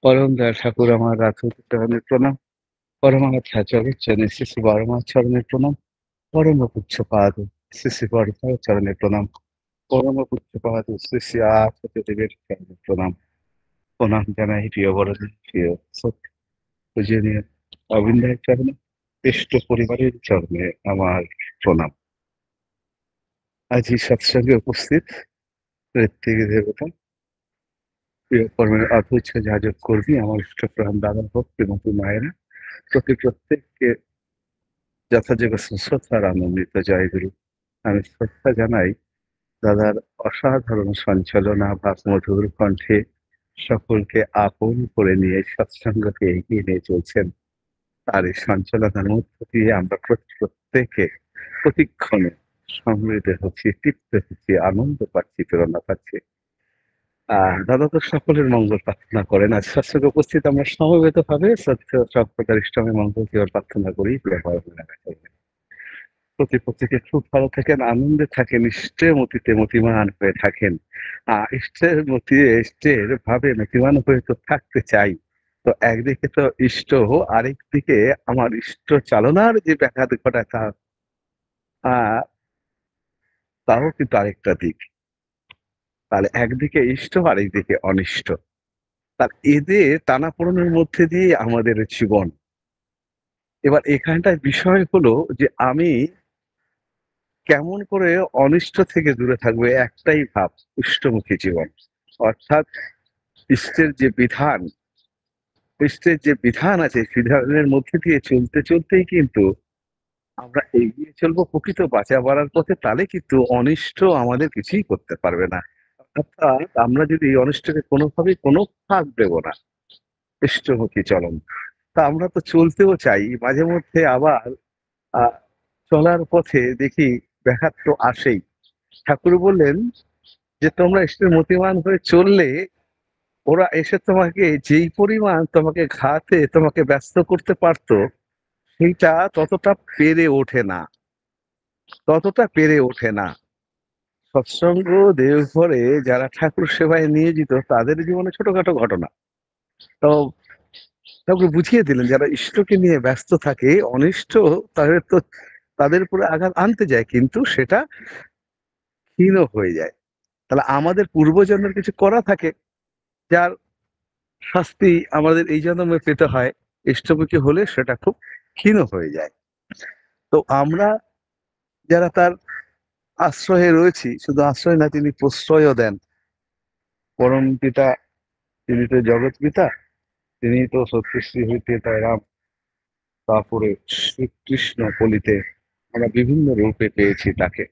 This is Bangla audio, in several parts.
পরম দয়াল ঠাকুর আমার রাধাউত চরণের প্রণাম। পরমাচার্য শ্রী শ্রী বড়মার চরণের প্রণাম। পরম পুচ্ছপাদ শ্রী শ্রী বড়মার চরণের প্রণাম। পরম পুচ্ছপাদ শ্রী শ্রী আচার্যদেবের চরণের প্রণাম। প্রণাম জানাই প্রিয় বড়দিন, প্রিয় সত্য পূজনীয় অবিন্দের চরণে, ইষ্ট পরিবারের চরণে আমার প্রণাম। আজ এই সৎসঙ্গে উপস্থিত ঋত্বিক দেবতা, প্রিয় কর্মের অধৈর্য যাজক কর্মী, আমার ইষ্টপ্রাণ দাদা ভক্তিমতী মায়েরা, প্রত্যেককে যথাযোগ্য সুশ্রদ্ধার আনন্দিত জয়গুরু। আমি শ্রদ্ধা জানাই দাদার অসাধারণ সঞ্চালনা বা মধুর কণ্ঠে সকলকে আপন করে নিয়ে সৎসঙ্গকে এগিয়ে নিয়ে চলছেন। তার এই সঞ্চালনার মধ্য দিয়ে আমরা প্রত্যেকে প্রতিক্ষণে সমৃদ্ধ হচ্ছি, তৃপ্ত হচ্ছি, আনন্দ পাচ্ছি, প্রেরণা পাচ্ছি। দাদা তো সকলের মঙ্গল প্রার্থনা করেন। আজ সৎসঙ্গে উপস্থিত আমরা সমবেত ভাবে সত্য সভ্যতার ইষ্টমে মঙ্গল কেবল প্রার্থনা করি। প্রত্যেকে খুব ভালো থাকেন, আনন্দে থাকেন, ইষ্টের মতিতে মতিমান হয়ে থাকেন। ইষ্টের ভাবে মতিমান হয়ে তো থাকতে চাই। তো একদিকে তো ইষ্ট, আরেকদিকে আমার ইষ্ট চালনার যে ব্যাঘাত ঘটায় তাও কিন্তু আরেকটা দিক। তাহলে একদিকে ইষ্ট, আরেকদিকে অনিষ্ট। তার এদের টানাপোড়েনের মধ্যে দিয়ে আমাদের জীবন। এবার এখানটায় বিষয় হলো যে আমি কেমন করে অনিষ্ট থেকে দূরে থাকবে, একটাই ভাব, ইষ্টমুখী জীবন। অর্থাৎ ইষ্টের যে বিধান, ইষ্টের যে বিধান আছে, বিধানের মধ্যে দিয়ে চলতে চলতেই কিন্তু আমরা এগিয়ে চলবো প্রকৃত বাঁচা বাড়ার পথে। তাহলে কিন্তু অনিষ্ট আমাদের কিছুই করতে পারবে না। অর্থাৎ আমরা যদি এই অনিষ্টকে কোনোভাবেই কোনো ফাঁক দেব না, ইষ্টমুখী চলন। তা আমরা তো চলতেও চাই, মাঝে মধ্যে আবার আহ চলার পথে দেখি ব্যাঘাত তো আসেই। ঠাকুর বললেন যে তোমরা ইষ্টের মতিমান হয়ে চললে ওরা এসে তোমাকে যেই পরিমাণ তোমাকে ঘাতে তোমাকে ব্যস্ত করতে পারতো, সেইটা ততটা পেরে ওঠে না। সৎসঙ্গ দেওঘরে যারা ঠাকুর সেবায় নিয়োজিত তাদের জীবনে ছোটখাটো ঘটনা তো ঠাকুর বুঝিয়ে দিলেন, যারা ইষ্টকে নিয়ে ব্যস্ত থাকে অনিষ্ট তাদের উপরে আঘাত আনতে যায়, কিন্তু সেটা ক্ষীণ হয়ে যায়। তাহলে আমাদের পূর্বজন্মের কিছু করা থাকে, যার শাস্তি আমাদের এই জন্মে পেতে হয়। ইষ্টমুখী হলে সেটা খুব ক্ষীণ হয়ে যায়। তো আমরা যারা তার আশ্রয়ে রয়েছি, শুধু আশ্রয় না, তিনি প্রশ্রয়ও দেন। পরম পিতা, তিনি তো জগৎ পিতা, তিনি তো সত্যশ্রী হইতে তাই রাম, তারপরে শ্রীকৃষ্ণ কলিতে আমরা বিভিন্ন রূপে পেয়েছি তাকে।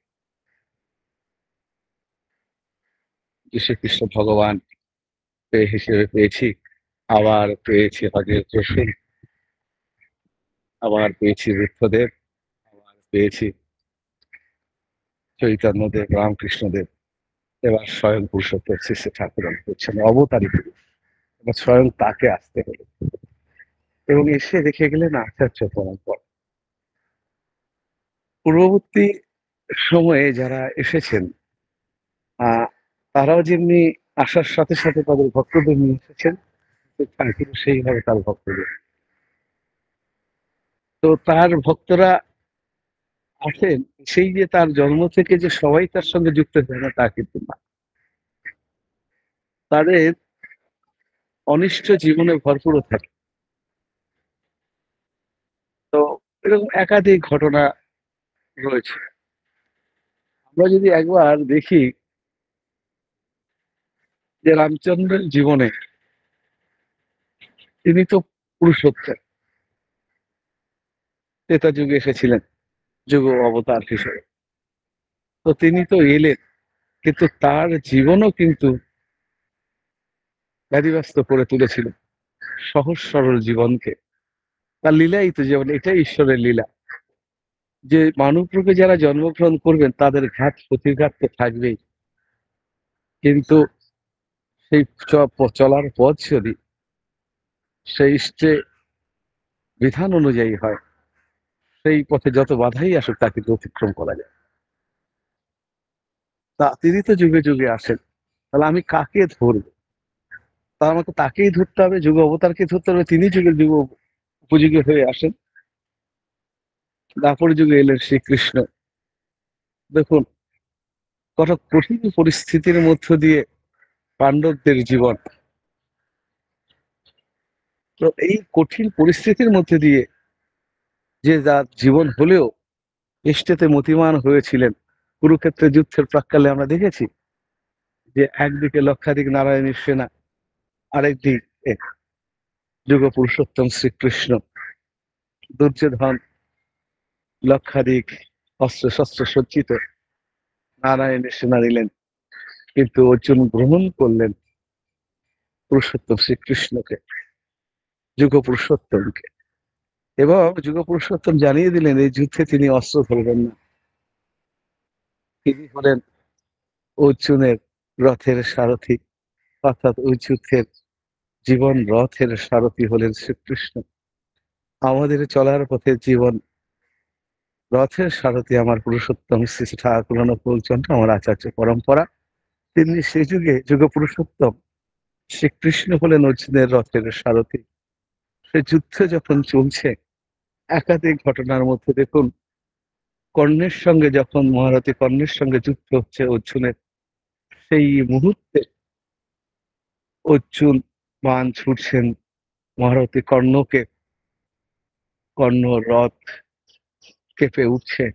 শ্রীকৃষ্ণ ভগবান হিসেবে পেয়েছি, আবার পেয়েছি হজরত রসুল, আবার পেয়েছি বুদ্ধদেব, আবার পেয়েছি চৈতন্যদেব, রামকৃষ্ণদেব। এবার স্বয়ং পুরুষোত্তম শ্রী শ্রী ঠাকুর হচ্ছেন অবতারিত। এবার স্বয়ং তাকে আসতে হলো এবং এসে রেখে গেলেন আচার্য পরম্পরা। পূর্ববর্তী সময়ে যারা এসেছেন তারাও যেমনি আসার সাথে সাথে তাদের ভক্তদের নিয়ে এসেছেন, ঠাকুর সেইভাবে তার ভক্তদের। তো তার ভক্তরা আসেন, সেই যে তার জন্ম থেকে যে সবাই তার সঙ্গে যুক্ত হয় না তা কিন্তু না। তাদের অনিষ্ট জীবনে ভরপুর থাকে। তো এরকম একাধিক ঘটনা রয়েছে। আমরা যদি একবার দেখি যে রামচন্দ্রের জীবনে, তিনি তো পুরুষোত্তম, ত্রেতা যুগে এসেছিলেন যুগ অবতার হিসেবে। তো তিনি তো এলেন, কিন্তু তার জীবনও কিন্তু ব্যাধিব্যস্ত করে তুলেছিল সহজ সরল জীবনকে। তার লীলাই তো যেমন, এটাই ঈশ্বরের লীলা যে মানব রূপে যারা জন্মগ্রহণ করবেন তাদের ঘাত প্রতিঘাত তো থাকবেই, কিন্তু সেই চলার পথ যদি সেই ইষ্টে বিধান অনুযায়ী হয়, সেই পথে যত বাধাই আসুক তা কিন্তু অতিক্রম করা যায়। তা তিনি তো যুগে যুগে আসেন, তাহলে আমি কাকে ধরব? তার মতো তাকেই ধরতে হবে, যুগ অবতারকে ধরতে হবে, তিনি যুগের যুগ উপযোগী হয়ে আসেন। দাপর যুগে এলেন শ্রীকৃষ্ণ। দেখুন কত কঠিন পরিস্থিতির মধ্য দিয়ে পাণ্ডবদের জীবন। তো এই কঠিন পরিস্থিতির মধ্যে দিয়ে যে যার জীবন হলেও ইষ্টেতে মতিমান হয়েছিলেন। কুরুক্ষেত্রের যুদ্ধের প্রাক্কালে আমরা দেখেছি যে একদিকে লক্ষাধিক নারায়ণীর সেনা, আরেকদিকে যুগ পুরুষোত্তম শ্রীকৃষ্ণ। দুর্যোধন লক্ষাধিক অস্ত্র শস্ত্র সজ্জিত নারায়ণের সেনা নিলেন, কিন্তু অর্জুন গ্রহণ করলেন পুরুষোত্তম শ্রীকৃষ্ণকে, যুগ পুরুষোত্তমকে। এবং যুগ পুরুষোত্তম জানিয়ে দিলেন এই যুদ্ধে তিনি অস্ত্র ধরবেন না, তিনি হলেন অর্জুনের রথের সারথি, অর্থাৎ ওই যুদ্ধের জীবন রথের সারথি হলেন শ্রীকৃষ্ণ। আমাদের চলার পথে জীবন রথের সারথি আমার পুরুষোত্তম শ্রী ঠাকুর অনুকূলচন্দ্র, আমার আচার্য পরম্পরা। তিনি সেই যুগে যুগ পুরুষোত্তম শ্রীকৃষ্ণ হলেন অর্জুনের রথের সারথি। সে যুদ্ধ যখন চলছে, একাধিক ঘটনার মধ্যে দেখুন, কর্ণের সঙ্গে যখন মহারথী কর্ণের সঙ্গে যুদ্ধ হচ্ছে অর্জুনের, সেই মুহূর্তে অর্জুন বাণ ছুটছেন মহারথী কর্ণকে, কর্ণ রথ কেঁপে উঠছে,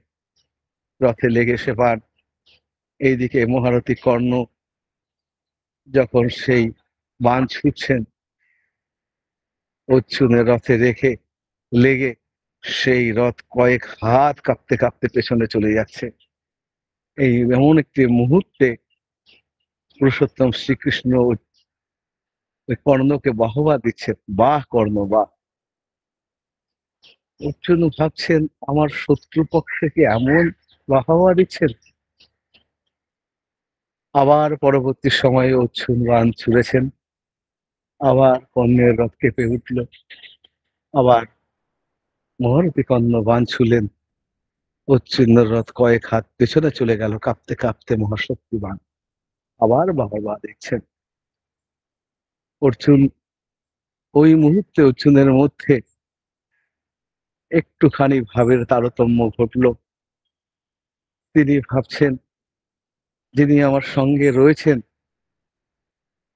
রথে লেগে সে বাণ। এইদিকে মহারথী কর্ণ যখন সেই বাণ ছুটছেন অর্জুনের রথে রেখে লেগে, সেই রথ কয়েক হাত কাঁপতে কাঁপতে পেছনে চলে যাচ্ছে। এই এমন একটি মুহূর্তে পুরুষোত্তম শ্রীকৃষ্ণ ওই কর্ণকে বাহবা দিচ্ছেন, বাহ কর্ণ বাহ। অর্জুন ভাবছেন আমার শত্রুপক্ষে কি এমন বাহবা দিচ্ছেন। আবার পরবর্তী সময়ে অর্জুন বাণ ছুড়েছেন, আবার কর্ণের রথ কেঁপে উঠল, আবার মহারথী কর্ণ বাণ ছুলেন, অর্জুনের রথ কয়েক হাত পেছনে চলে গেল কাঁপতে কাঁপতে মহাশক্তি বাণ। আবার বাহবা দিচ্ছেন অর্জুন। ওই মুহূর্তে অর্জুনের মধ্যে একটুখানি ভাবের তারতম্য ঘটল। তিনি ভাবছেন যিনি আমার সঙ্গে রয়েছেন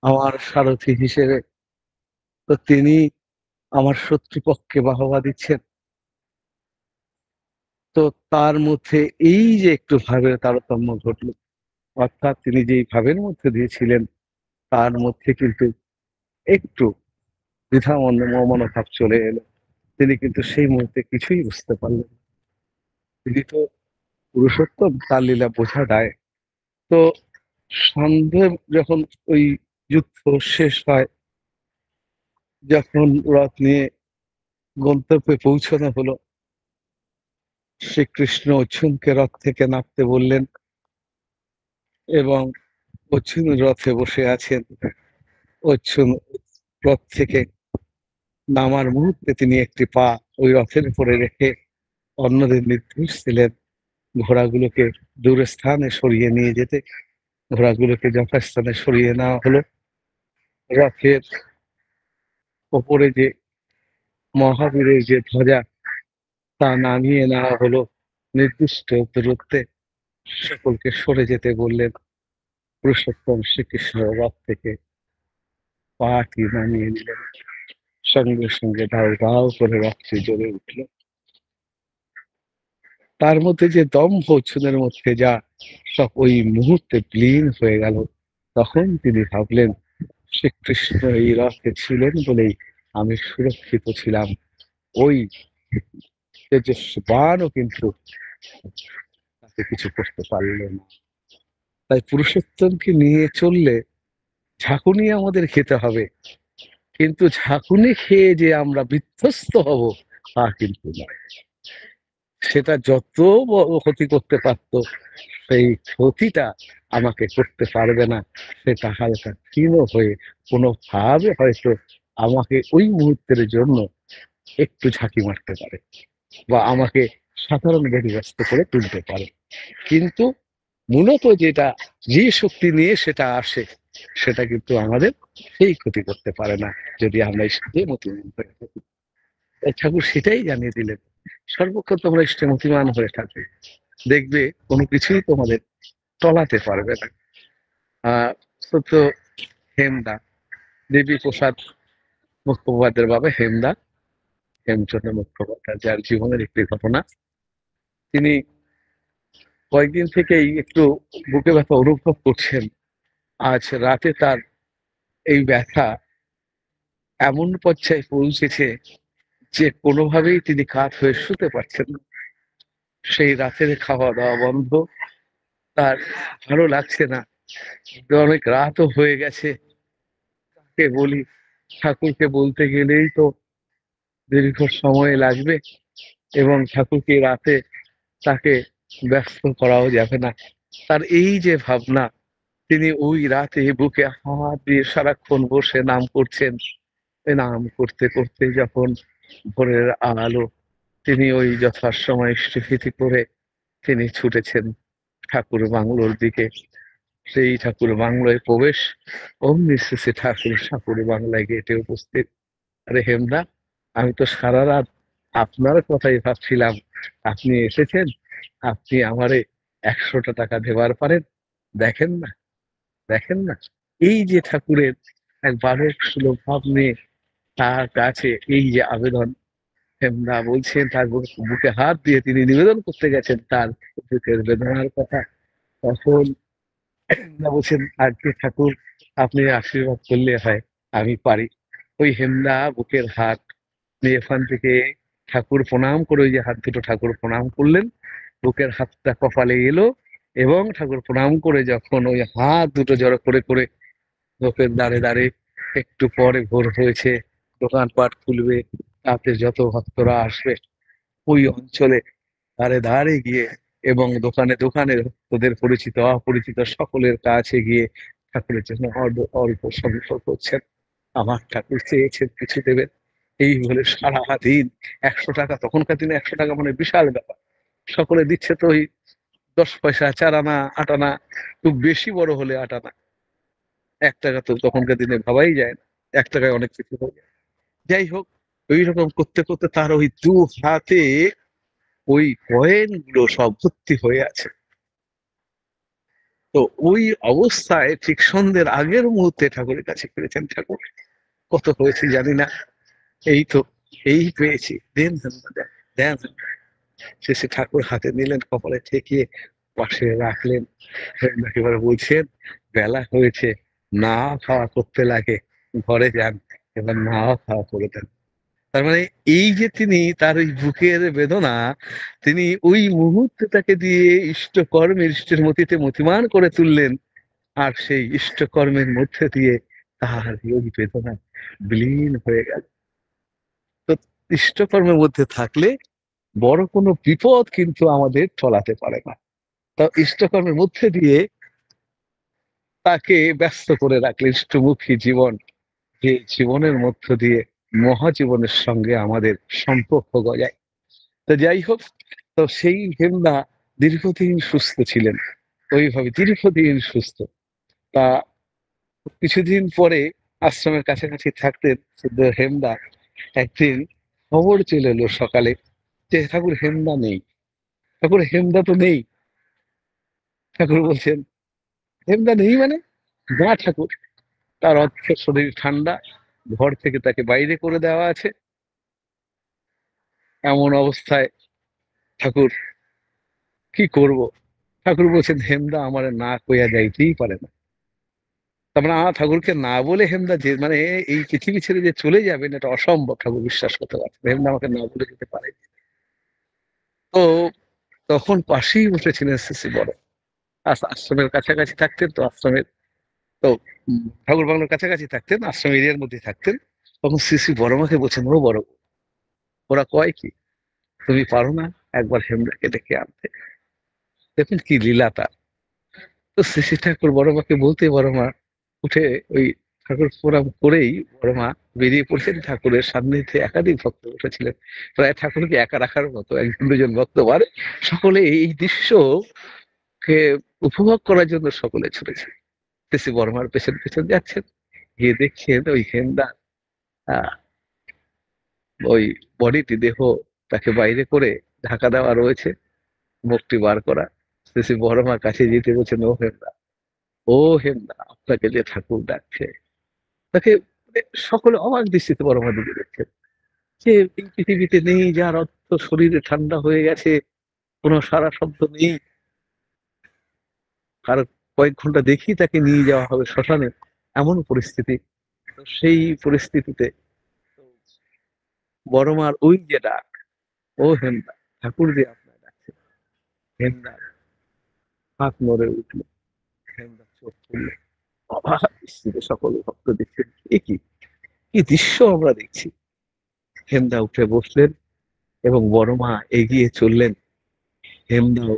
আমার সারথি হিসেবে, তো তিনি আমার শত্রুপক্ষে বাহবা দিচ্ছেন। তো তার মধ্যে এই যে একটু ভাবের তারতম্য ঘটল, অর্থাৎ তিনি যেই ভাবের মধ্যে দিয়েছিলেন তার মধ্যে কিন্তু একটু দ্বিধা মনোভাব চলে এলো। তিনি কিন্তু সেই মুহূর্তে কিছুই বুঝতে পারলেন। তিনি তো পুরুষোত্তম, তার লীলা বোঝা দায়। তো সন্ধে যখন ওই যুদ্ধ শেষ হয়, যখন রথ নিয়ে গন্তব্যে পৌঁছানো হলো, শ্রীকৃষ্ণ অর্জুনকে রথ থেকে নামতে বললেন এবং অর্জুন রথে বসে আছেন। অর্জুন রথ থেকে নামার মুহূর্তে তিনি একটি পা ওই রথের উপরে রেখে অন্যদের নির্দেশ দিলেন ঘোড়াগুলোকে দূর স্থানে সরিয়ে নিয়ে যেতে। ঘোড়াগুলোকে যথাস্থানে সরিয়ে নেওয়া হলো। রথের ওপরে যে মহাবীরের যে ধ্বজা, তা নামিয়ে নেওয়া হলো নির্দিষ্ট দূরত্বে। সকলকে সরে যেতে বললেন। পুরুষোত্তম শ্রীকৃষ্ণ রথ থেকে পাটি নামিয়ে নিলেন, সঙ্গে সঙ্গে দাউ দাউ করে রথটি জ্বলে উঠল। তার মধ্যে যে দম্ভ অর্জুনের মধ্যে যা সব ওই মুহূর্তে বিলীন হয়ে গেল। তখন তিনি ভাবলেন শ্রীকৃষ্ণ এই রথে ছিলেন বলেই আমি সুরক্ষিত ছিলাম। ওই তেজস্বী বাণও কিন্তু তাকে কিছু করতে পারল না। তাই পুরুষোত্তমকে নিয়ে চললে ঝাঁকুনি আমাদের খেতে হবে, কিন্তু ঝাঁকুনি খেয়ে যে আমরা বিধ্বস্ত হব তা কিন্তু নয়। সেটা যত ক্ষতি করতে পারত, সেই ক্ষতিটা আমাকে করতে পারবে না। সেটা হালকা ক্ষীণ হয়ে কোনোভাবে হয়তো আমাকে ওই মুহূর্তের জন্য একটু ঝাঁকি মারতে পারে বা আমাকে সাধারণ ব্যাধিগ্রস্ত করে তুলতে পারে, কিন্তু মূলত যেটা যে শক্তি নিয়ে সেটা আসে সেটা কিন্তু আমাদের সেই ক্ষতি করতে পারে না, যদি আমরা ইষ্টে মতিমান হয়ে থাকি। তাই ঠাকুর সেটাই জানিয়ে দিলেন, সর্বক্ষণ তোমরা ইষ্টে মতিমান হয়ে থাকবে, দেখবে কোনো কিছুই তোমাদের টলাতে পারবে না। ছোট হেমদা, দেবী প্রসাদ মুখোপাধ্যায়ের বাবা হেমদা, হেমচন্দ্র মুখোপাধ্যায়, যার জীবনের একটি ঘটনা। তিনি কয়েকদিন থেকেই একটু বুকে ব্যথা অনুভব করছেন। আজ রাতে তার এই ব্যথা এমন পর্যায়ে পৌঁছেছে যে কোনোভাবেই তিনি কাত হয়ে শুতে পারছেন না। সেই রাতের খাওয়া দাওয়া বন্ধ, তার ভালো লাগছে না, অনেক রাতও হয়ে গেছে। কে বলি, ঠাকুরকে বলতে গেলেই তো দীর্ঘ সময় লাগবে, এবং ঠাকুরকে রাতে তাকে ব্যস্ত করাও যাবে না। তার এই যে ভাবনা, তিনি ওই রাতে বুকে হাত দিয়ে সারাক্ষণ বসে নাম করছেন। নাম করতে করতে যখন ভোরের আলো, তিনি ওই যথাসময়ে স্থিতি করে তিনি ছুটেছেন ঠাকুর বাংলোর দিকে। সেই ঠাকুর বাংলায় প্রবেশ, অমনি শেষে ঠাকুর বাংলায় গেটে উপস্থিত। আরে হেমদা, আমি তো সারা রাত আপনার কথাই ভাবছিলাম, আপনি এসেছেন, আপনি আমারে 100টা টাকা দেবার পারেন, দেখেন না, দেখেন না। এই যে ঠাকুরের এক বালক সুলভ ভাব নিয়ে তার কাছে এই যে আবেদন, হেমদা বলছেন তার বুকে হাত দিয়ে তিনি নিবেদন করতে গেছেন তার বুকের বেদনার কথা। তখন হেমদা বলছেন, আজকে ঠাকুর আপনি আশীর্বাদ করলে হয়, আমি পারি। ওই হেমদা বুকের হাত নিয়ে এখান থেকে ঠাকুর প্রণাম করে, ওই যে হাত দুটো ঠাকুর প্রণাম করলেন, বুকের হাতটা কপালে এলো, এবং ঠাকুর প্রণাম করে যখন ওই হাত দুটো জড়ো করে করে লোকের দাঁড়ে দাঁড়ে, একটু পরে ভোর হয়েছে, দোকানপাট খুলবে, তাতে যত ভক্তরা আসবে ওই অঞ্চলে ধারে ধারে গিয়ে, এবং দোকানে দোকানে ভক্তদের পরিচিত অপরিচিত সকলের কাছে গিয়ে ঠাকুরের জন্য অল্প সংখ্যক করছেন। আমার ঠাকুর চেয়েছেন কিছু দেবেন, এই বলে সারাদিন 100 টাকা, তখনকার দিনে 100 টাকা মানে বিশাল ব্যাপার। সকলে দিচ্ছে তো ওই 10 পয়সা, 4 আনা, 8 আনা, খুব বেশি বড় হলে 8 আনা। 1 টাকা তো তখনকার দিনে ভাবাই যায় না, 1 টাকায় অনেক কিছু হয়ে যায়। যাই হোক, ওই রকম করতে করতে তার ওই দু হাতে ওই কয়েন গুলো সব ভর্তি হয়ে আছে। তো ওই অবস্থায় ঠিক সন্ধ্যের আগের মুহূর্তে ঠাকুরের কাছে ফিরেছেন, ঠাকুর কত হয়েছে জানি না, এই তো এই পেয়েছি, দেন দেন দেন। শেষে ঠাকুর হাতে নিলেন, কপালে ঠেকিয়ে পাশে রাখলেন। একেবারে বলছেন, বেলা হয়েছে, না খাওয়া করতে লাগে, ঘরে যান, এবার না খাওয়া করে দেন। তার মানে এই যে তিনি তার ওই বুকের বেদনা, তিনি ওই মুহূর্তে তাকে দিয়ে ইষ্টকর্মের, ইষ্টের মতিতে মতিমান করে তুললেন, আর সেই ইষ্টকর্মের মধ্যে দিয়ে তাহার ওই বেদনা বিলীন হয়ে গেল। তো ইষ্টকর্মের মধ্যে থাকলে বড় কোনো বিপদ কিন্তু আমাদের টলাতে পারে না। তা ইষ্টকর্মের মধ্যে দিয়ে তাকে ব্যস্ত করে রাখলে ইষ্টমুখী জীবন, যে জীবনের মধ্য দিয়ে মহাজীবনের সঙ্গে আমাদের সম্পর্ক গজায়। তো যাই হোক, তো সেই হেমদা দীর্ঘদিন সুস্থ ছিলেন, ওইভাবে দীর্ঘদিন সুস্থ। তা কিছুদিন পরে আশ্রমের কাছাকাছি থাকতেন শুদ্ধ হেমদা। একদিন খবর চলে এলো সকালে যে ঠাকুর হেমদা নেই। ঠাকুর হেমদা তো নেই। ঠাকুর বলছেন, হেমদা নেই মানে? না ঠাকুর, তার অর্থ শরীর ঠান্ডা, ঘর থেকে তাকে বাইরে করে দেওয়া আছে। এমন অবস্থায় ঠাকুর কি করব? ঠাকুর বলছেন, হেমদা আমার না কইয়া যাইতেই পারে না। তার মানে আমার ঠাকুরকে না বলে হেমদা যে মানে এই পৃথিবী ছেড়ে যে চলে যাবেন, এটা অসম্ভব ঠাকুর বিশ্বাস করতে পারছেন। হেমদা আমাকে না বলে যেতে পারে। তো তখন পাশেই বসেছিলেন শ্রী বড়, আশ্রমের কাছাকাছি থাকতেন তো, আশ্রমের তো ঠাকুর বাংলার কাছাকাছি থাকতেন, আশ্রম এরিয়ার মধ্যে থাকতেন। তখন শ্রী বড়মাকে বলছেন, ও বড়, ওরা কয় কি, তুমি পারো না একবার হেমদাকে ডেকে আনতে? দেখুন কি লীলা তার। তো শ্রী ঠাকুর বড় মাকে বলতে বড় মা উঠে ওই ঠাকুর প্রণাম করেই বড় মা বেরিয়ে পড়ছেন। ঠাকুরের সান্নিধ্যে একাধিক ভক্ত উঠেছিলেন, প্রায় ঠাকুরকে একা রাখার মতো, একজন দুজন ভক্ত আর সকলে এই দৃশ্যকে উপভোগ করার জন্য সকলে ছুটেছে। শ্রী বর্মার পেছন পেছন যাচ্ছেন, গিয়ে দেখছেন ওই হেমদা আহ, ওই বডিটি দেহ তাকে বাইরে করে ঢাকা দেওয়া রয়েছে, মুখটি বার করা। শ্রী বর্মার কাছে যেতে বলছেন, ও হেমদা, ও হেমদা, আপনাকে যে ঠাকুর ডাকছে। তাকে মানে সকলে অবাক দৃষ্টিতে বর্মার দিকে দেখছেন, যে এই পৃথিবীতে নেই যার অর্থ শরীরে ঠান্ডা হয়ে গেছে, কোনো সারা শব্দ নেই, আর কয়েক ঘন্টা দেখি তাকে নিয়ে যাওয়া হবে শ্মশানে, এমন পরিস্থিতি। তো সেই পরিস্থিতিতে বড়মার ওই যে ডাক, ও হেমদা, ঠাকুর যে আপনার ডাকছে। হেমদা হাত নড়ে উঠল, হেমদা চোখ খুলল, অবাক দৃষ্টিতে সকল ভক্ত দেখছেন, এ কি, কি দৃশ্য আমরা দেখছি। হেমদা উঠে বসলেন এবং বড়মা এগিয়ে চললেন। হেমদাও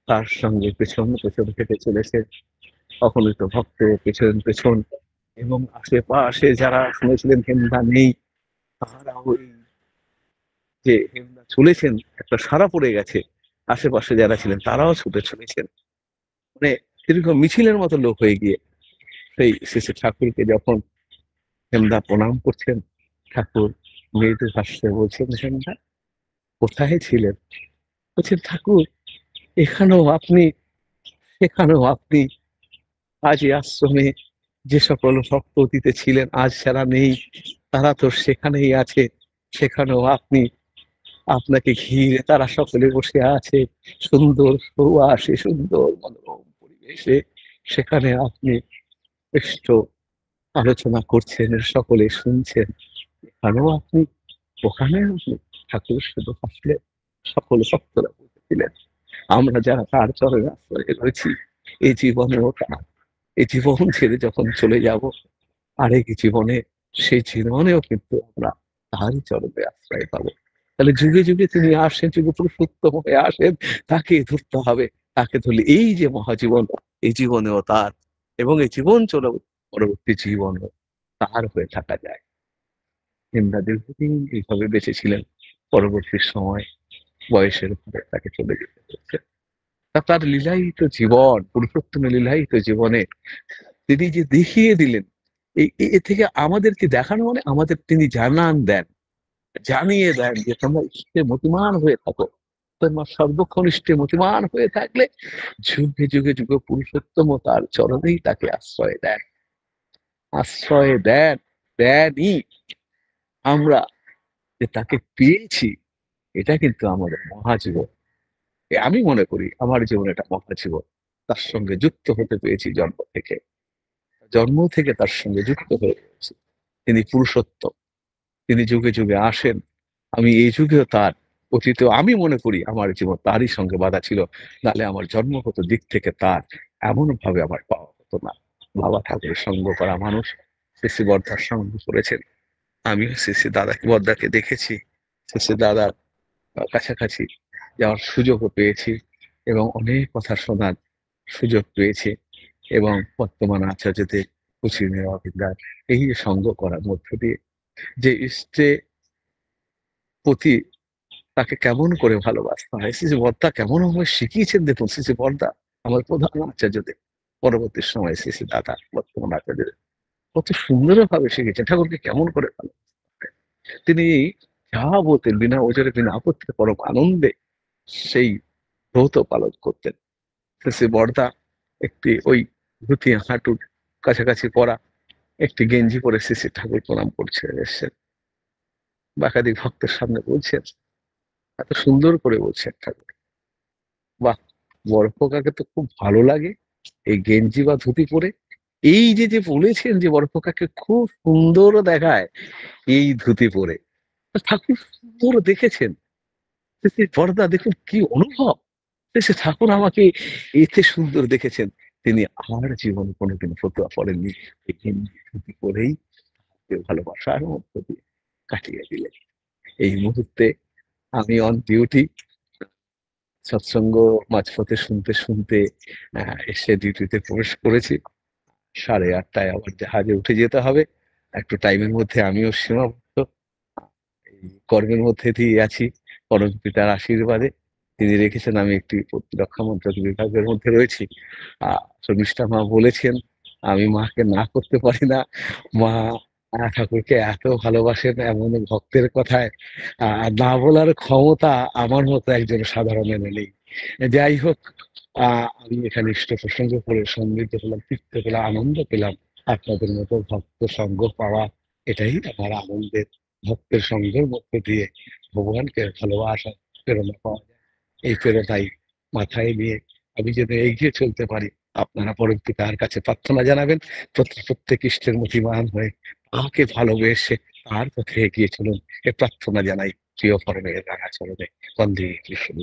তার সঙ্গে পেছন পেছন হেঁটে চলেছে, অগণিত ভক্ত পেছন পেছন, এবং আশেপাশে যারা শুনেছিলেন হেমদা নেই, তারা ওই যে হেমদা চলেছেন একটা সাড়া পড়ে গেছে, আশেপাশে যারা ছিলেন তারাও ছুটে চলেছেন, মানে দীর্ঘ মিছিলের মতো লোক হয়ে গিয়ে সেই শ্রী ঠাকুরকে যখন হেমদা প্রণাম করছেন, ঠাকুর মৃদু হাস্যে বলছেন, হেমদা কোথায় ছিলেন? বলছেন, ঠাকুর এখানেও আপনি, সেখানেও আপনি, আজ এই আশ্রমে যে সকল ভক্ত অতীতে ছিলেন আজ যারা নেই, তারা তো সেখানেই আছে, সেখানেও আপনি, আপনাকে ঘিরে তারা সকলে বসে আছে সুন্দর সুবাসে, সুন্দর মনোরম পরিবেশে, সেখানে আপনি একটু আলোচনা করছেন, সকলে শুনছেন, এখানেও আপনি, ওখানেও আপনি। ঠাকুর শুধু হাসলে, সকল ভক্তরা বলতেছিলেন, আমরা যারা তার চরণে আশ্রয় রয়েছি, এই জীবনেও তার, এই জীবন ছেড়ে যখন চলে যাব আরেক জীবনে, সেই জীবনেও কিন্তু আমরা তারই চরণে আশ্রয় পাবো। তাহলে যুগে যুগে তিনি আসেন, যুগে পুরুষোত্তম হয়ে আসেন, তাকে ধরতে হবে। তাকে ধরলে এই যে মহাজীবন, এই জীবনেও তার, এবং এই জীবন চলে পরবর্তী জীবনও তার হয়ে থাকা যায়। হিমদা দীর্ঘদিন এইভাবে বেঁচে ছিলেন, পরবর্তী সময় বয়সের উপরে তাকে চলে যেতে হয়েছে। তার লীলায়িত জীবন, পুরুষোত্তমের লীলায়িত জীবনে তিনি যে দেখিয়ে দিলেন, এ থেকে আমাদেরকে দেখানো মানে আমাদের তিনি জানান দেন, জানিয়ে দেন যে তোমরা ইষ্টে মতিমান হয়ে থাকো, তোমার সর্বক্ষণ ইষ্টে মতিমান হয়ে থাকলে যুগে যুগে যুগে পুরুষোত্তম তার চরণেই তাকে আশ্রয় দেন, আশ্রয় দেন, দেনই। আমরা যে তাকে পেয়েছি, এটা কিন্তু আমাদের মহাজীবন। আমি মনে করি আমার জীবনে এটা মহাজীবন, তার সঙ্গে যুক্ত হতে পেরেছি জন্ম থেকে, জন্ম থেকে তার সঙ্গে যুক্ত হয়ে পেরেছি। তিনি পুরুষোত্তম, তিনি যুগে যুগে আসেন। আমি এই যুগেও তার, অতীতেও আমি মনে করি আমার জীবন তারই সঙ্গে বাঁধা ছিল, নাহলে আমার জন্মগত দিক থেকে তার এমন ভাবে আমার পাওয়া হতো না। বাবা ঠাকুরের সঙ্গ করা মানুষ, শ্রী বর্দার সঙ্গ করেছেন, আমিও শ্রী দাদাকে বর্দাকে দেখেছি, শ্রী দাদার কাছাকাছি যাওয়ার সুযোগও পেয়েছি, এবং অনেক কথা শোনার সুযোগ পেয়েছি, এবং বর্তমান আচার্যদের কুচি নেওয়া বিদ্যার এই যে সঙ্গ করার মধ্য দিয়ে যে ইষ্টে প্রতি তাকে কেমন করে ভালোবাসতে হয়, শ্রী বর্দা কেমন ভাবে শিখিয়েছেন, দেখুন শ্রী বর্দা আমার প্রধান আচার্যদের, পরবর্তী সময় শ্রী দাদা বর্তমান আচার্যদের কত সুন্দর ভাবে শিখেছেন ঠাকুরকে কেমন করে ভালোবাসতে হয়। তিনি যা বলতেন বিনা ওজরে বিনা আপত্তিতে পরম আনন্দে সেই ব্রত পালন করতেন। শ্রী বর্দা একটি ওই ধুতি হাঁটুর কাছাকাছি পরা একটি গেঞ্জি পরে শ্রী ঠাকুর প্রণাম করছে এসছেন, বাকাদিক ভক্তের সামনে বলছেন, এত সুন্দর করে বলছেন ঠাকুর, বাহ, বড় খোকাকে তো খুব ভালো লাগে এই গেঞ্জি বা ধুতি পরে, এই যে যে বলেছেন যে বড় খোকাকে খুব সুন্দর দেখায় এই ধুতি পরে। ঠাকুর সুন্দর দেখেছেন, সে বড়দা দেখুন কি অনুভব, সে ঠাকুর আমাকে এতে সুন্দর দেখেছেন, তিনি আমার জীবনে কোনোদিন ফতুয়া পড়েননি, এই গেঞ্জি ধুতি পরেই ভালোবাসার মধ্য দিয়ে কাটিয়ে দিলেন। এই মুহূর্তে আমি অন ডিউটি, সৎসঙ্গ মাঝপথে শুনতে শুনতে এসে ডিউটিতে প্রবেশ করেছি। 8:30টায় আবার জাহাজে উঠে যেতে হবে, একটু টাইমের মধ্যে আমিও সীমাবদ্ধ, এই কর্মের মধ্যে দিয়ে আছি। পরম পিতার আশীর্বাদে তিনি রেখেছেন, আমি একটি প্রতিরক্ষা মন্ত্রক বিভাগের মধ্যে রয়েছি। শর্মিষ্ঠা মা বলেছেন আমি মাকে না করতে পারি না। মা ঠাকুরকে এত ভালোবাসেন এমন ভক্তের কথায় না বলার ক্ষমতা আমার মতো একজন সাধারণের নেই। যাই হোক, আ আমি এখানে ইষ্ট প্রসঙ্গ করে সমৃদ্ধ হলাম, তৃপ্ত হলাম, আনন্দ পেলাম। আপনাদের মতো ভক্ত সঙ্গ পাওয়া এটাই আমার আনন্দের। ভক্তের সঙ্গের মধ্য দিয়ে ভগবানকে ভালোবাসার প্রেরণা পাওয়া যায়। এই প্রেরণাই মাথায় নিয়ে আমি যেন এগিয়ে চলতে পারি। আপনারা পরম পিতার কাছে প্রার্থনা জানাবেন। প্রত্যেক ইষ্টের মতিমান হয়ে তাকে ভালোবেসে তার পথে এগিয়ে চলুন। এ প্রার্থনা জানাই প্রিয় পরমের রাঙা চরণে। বন্দে কৃষ্ণ।